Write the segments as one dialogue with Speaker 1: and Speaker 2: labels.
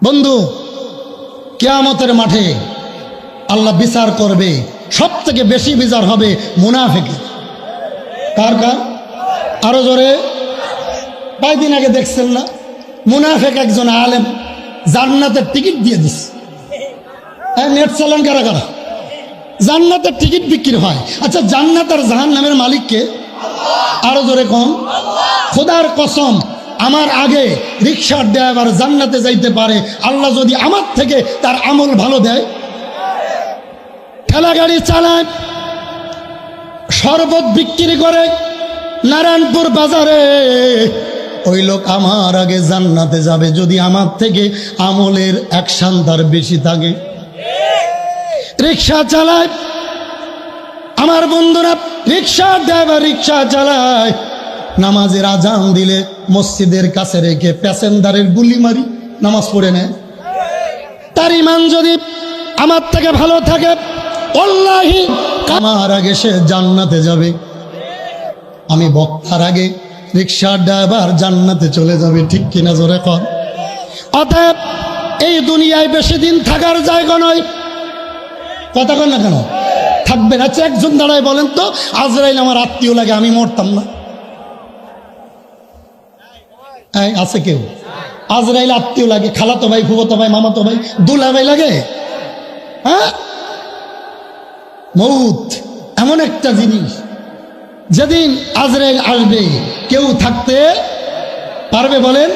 Speaker 1: বন্ধু, কিয়ামতের মাঠে আল্লাহ বিচার করবে, সব থেকে বেশি বিচার হবে মুনাফিকের। কার কার? আরো জোরে। কয়েকদিন আগে দেখছেন না, মুনাফিক একজন আলেম জান্নাতের টিকিট দিয়ে দিচ্ছে। নেট চালান কারা কারা? জান্নাতের টিকিট বিক্রি হয়। আচ্ছা, জান্নাত আর জাহান্নামের মালিককে? আরো জোরে কম। খোদার কসম, আমার আগে রিক্সার ড্রাইভার জান্নাতে যাইতে পারে আল্লাহ যদি আমার থেকে তার আমল ভালো দেয়। ঠেলা গাড়ি চালায়, শরবত বিক্রি করে নারায়ণপুর বাজারে, ওই লোক আমার আগে জান্নাতে যাবে যদি আমার থেকে আমলের অ্যাকশন তার বেশি থাকে। রিক্সা চালায় আমার বন্ধুরা, রিক্সা ড্রাইভার রিক্সা চালায়, নামাজের আজান দিলে মসজিদের কাছে রেখে প্যাসেঞ্জারের গুলি মারি নামাজ পড়ে নেয়। তার ইমান যদি আমার থেকে ভালো থাকে, আল্লাহি আমার আগে সে জান্নাতে যাবে। আমি বক্তার আগে রিক্সা ড্রাইভার জান্নাতে চলে যাবে, ঠিক কিনা জোরে কর। অতএব এই দুনিয়ায় বেশি দিন থাকার জায়গা নয়। কথা কন না কেন? থাকবেন। আচ্ছা, একজন দাঁড়ায় বলেন তো, আজরাইল আমার আত্মীয় লাগে, আমি মরতাম না? আছে কেউ? আজরাইল আত্মীয় লাগে? খালাতো ভাই, ফুফাতো ভাই, মামাতো ভাই, দুলা ভাই লাগে? হ্যাঁ, মউত এমন একটা জিনিস, যেদিন আজরাইল আসবে কেউ থাকতে পারবে? বলেন,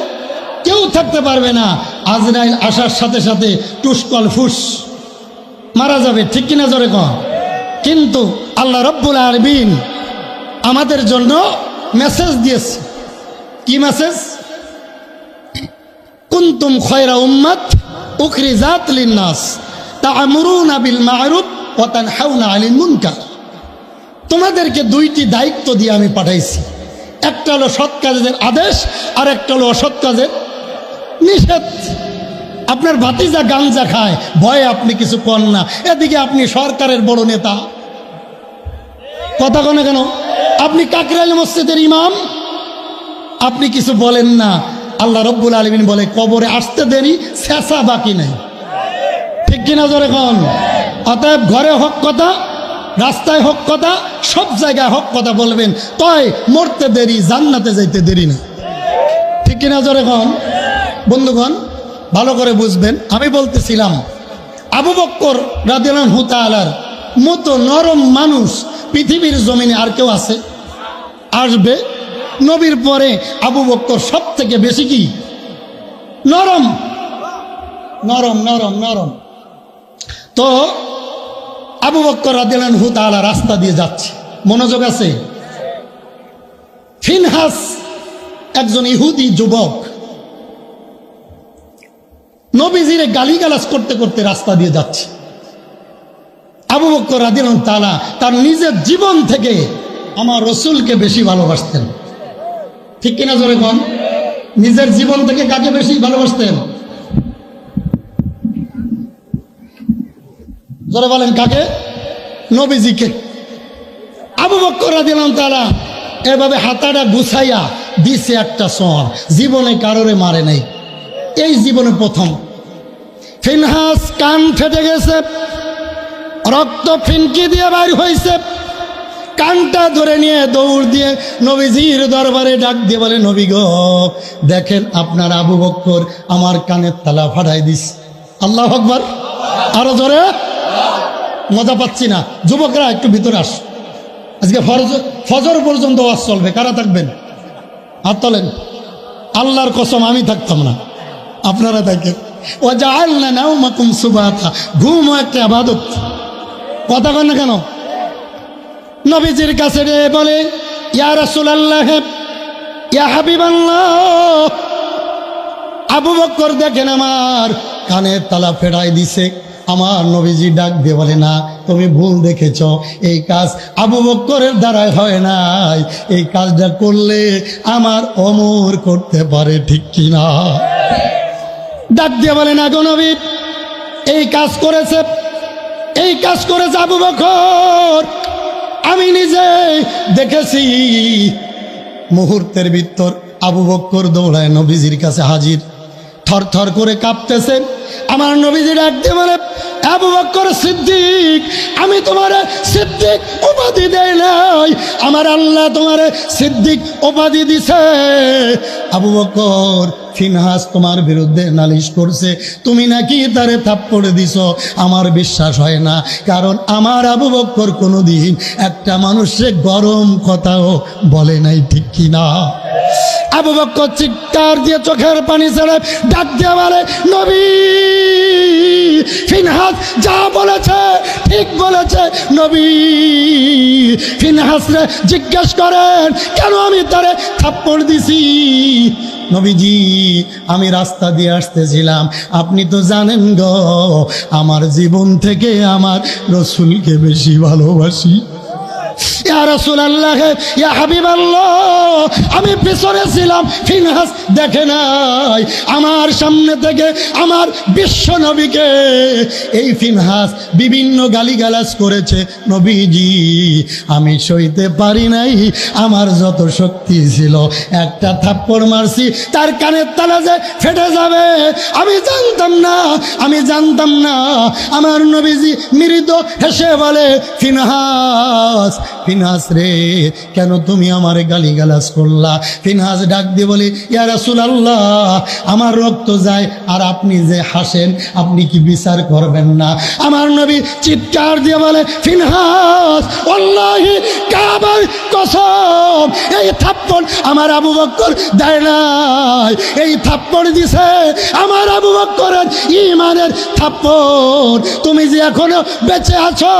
Speaker 1: কেউ থাকতে পারবে না। আজরাইল আসার সাথে সাথে টুসকল ফুস মারা যাবে, ঠিক কিনা জোরে কন। কিন্তু আল্লাহ রব্বুল আলামিন আমাদের জন্য মেসেজ দিয়েছে। কি মেসেজ? কুনতুম খায়রা উম্মাত উখরিজাত লিন-নাস তা'মুরুনা বিল মা'রুফ ওয়া তানহাউনা আনিল মুনকার। তোমাদেরকে দুইটি দায়িত্ব দিয়ে আমি পাঠাইছি, একটা হলো সৎ কাজের আদেশ, আর একটা হলো অসৎ কাজের নিষেধ। আপনার ভাতিজা গাঞ্জা খায়, ভয়ে আপনি কিছু করেন না, এদিকে আপনি সরকারের বড় নেতা। কথা কনে কেন? আপনি কাকরাইল মসজিদের ইমাম, আপনি কিছু বলেন না। আল্লাহ রব্বুল আলামিন বলে, কবরে আসতে দেরি, শেষা বাকি নাই, ঠিক কিনা জোরে কন। অতএব ঘরে হক কথা, রাস্তায় হক কথা, সব জায়গায় হক কথা বলবেন, তয় মরতে দেরি, জান্নাতে যাইতে দেরি না, ঠিক কিনা জোরে কন। বন্ধুগণ, ভালো করে বুঝবেন, আমি বলতেছিলাম আবু বকর রাদিয়াল্লাহু তাআলার মতো নরম মানুষ পৃথিবীর জমিনে আর কেউ আছে? আসবে। নবীর পরে আবু বকর সব থেকে বেশি কি নরম, নরম নরম নরম। তো আবু বকর রাদিয়াল্লাহু তাআলা রাস্তা দিয়ে যাচ্ছে, মনোযোগ আছে। ফিনহাস একজন ইহুদি যুবক নবীজিরে গালিগালাজ করতে করতে রাস্তা দিয়ে যাচ্ছে। আবু বকর রাদিয়াল্লাহু তাআলা তার নিজের জীবন থেকে আমার রসুলকে বেশি ভালোবাসতেন, ঠিক কিনা জোরে কন। নিজের জীবন থেকে কাকে বেশি ভালোবাসতেন? জোরে বলেন, কাকে? নবীজিকে। আবু বকর রাদিয়াল্লাহু তাআলা এভাবে হাতাটা গুছাইয়া দিছে একটা সর, জীবনে কারোরে মারে নাই, এই জীবনে প্রথম। ফিনহাস কান ফেটে গেছে, রক্ত ফিনকি দিয়ে বাইর হয়েছে, কানটা ধরে নিয়ে দৌড় দিয়ে নবীজির দরবারে ডাক দিয়ে বলে, নবী গো, দেখেন আপনার আবু বকর আমার কানের তালা ফাটাই দিস। আল্লাহু আকবার। আরো জোরে। মজা পাচ্ছি না। যুবকরা একটু ভিতরে আস, আজকে ফজর পর্যন্ত ওয়াজ চলবে। কারা থাকবেন? হাত তোলেন। আল্লাহর কসম আমি থাকতাম না, আপনারা থাকেন। ওয়াজআলনা নাওমাকুম সুবাতা, ঘুমও একটা ইবাদত। কথা কন না কেন? নবীজির কাছে বলে, ইয়া রাসূলুল্লাহ, ইয়া হাবিবাল্লাহ, আবু বকর দেখেন আমার কানের তালা ফেরাই দিছে। আমার নবীজি ডাক দিয়ে বলে, না, তুমি ভুল দেখেছ, এই কাজ আবু বকরের দ্বারাই হয় নাই, এই কাজটা করলে আমার ওমর করতে পারে, ঠিক কিনা? ডাক দিয়ে বলে, না গো নবী, এই কাজ করেছে, এই কাজ করেছে আবু বকর, আমি নিজে দেখেছি। মুহূর্তের ভিতর আবু বকর দৌড়ায় নবীজির কাছে হাজির। থর থর করে কাঁপতেছেন। আমার নবীজি ডাক দিয়ে বলে, আবু বকর সিদ্দিক, আমি তোমার সিদ্দিক উপাধি দেই নাই, আমার আল্লাহ তোমার সিদ্দিক উপাধি দিছে। আবু বকর, ফিনহাস তোমার বিরুদ্ধে নালিশ করছে, তুমি নাকি তারে থাপ্পড় দিছো। আমার বিশ্বাস হয় না, কারণ আমার আবু বকর কোনোদিন একটা মানুষের গরম কথাও বলে নাই, ঠিক কিনা? আবু বকর চিৎকার দিয়ে চোখের পানি ছেড়ে ডাক দিয়ে বলে, নবী, ফিনহাস যা বলেছে ঠিক বলেছে। নবী, ফিনহাস রে জিজ্ঞেস করেন কেন আমি তারে থাপ্পড় দিছি। নবীজি, আমি রাস্তা দিয়ে আসতেছিলাম, আপনি তো জানেন গো, আমার জীবন থেকে আমার রসুলকে বেশি ভালোবাসি। ইয়া রাসূলুল্লাহ, ইয়া হাবিবাল্লাহ, আমি পিছনে ছিলাম, ফিনহাস দেখে নাই, আমার সামনে থেকে আমার বিশ্ব নবীকে এই ফিনহাস বিভিন্ন গালিগালাজ করেছে। নবীজি, আমি সইতে পারি নাই, আমার যত শক্তি ছিল একটা থাপ্পড় মারছি, তার কানের তালা যে ফেটে যাবে আমি জানতাম না, আমি জানতাম না। আমার নবীজি মৃদু হেসে বলে, ফিনহাস, ফিনহাস রে, কেন তুমি আমারে গালিগালাজ করলা? ফিনহাস ডাক দিয়ে বলে, ইয়া রাসূলুল্লাহ, আমার রক্ত যায় আর আপনি যে হাসেন, আপনি কি বিচার করবেন না? আমার নবী চিৎকার দিয়ে বলে, ফিনহাস, ওয়াল্লাহি কাবার কসম, এই থাপ্পড় আমার আবু বকর দেয় নাই, এই থাপ্পড় দিছে আমার আবু বকরের ঈমানের থাপ্পড়। তুমি যে এখনো বেঁচে আছো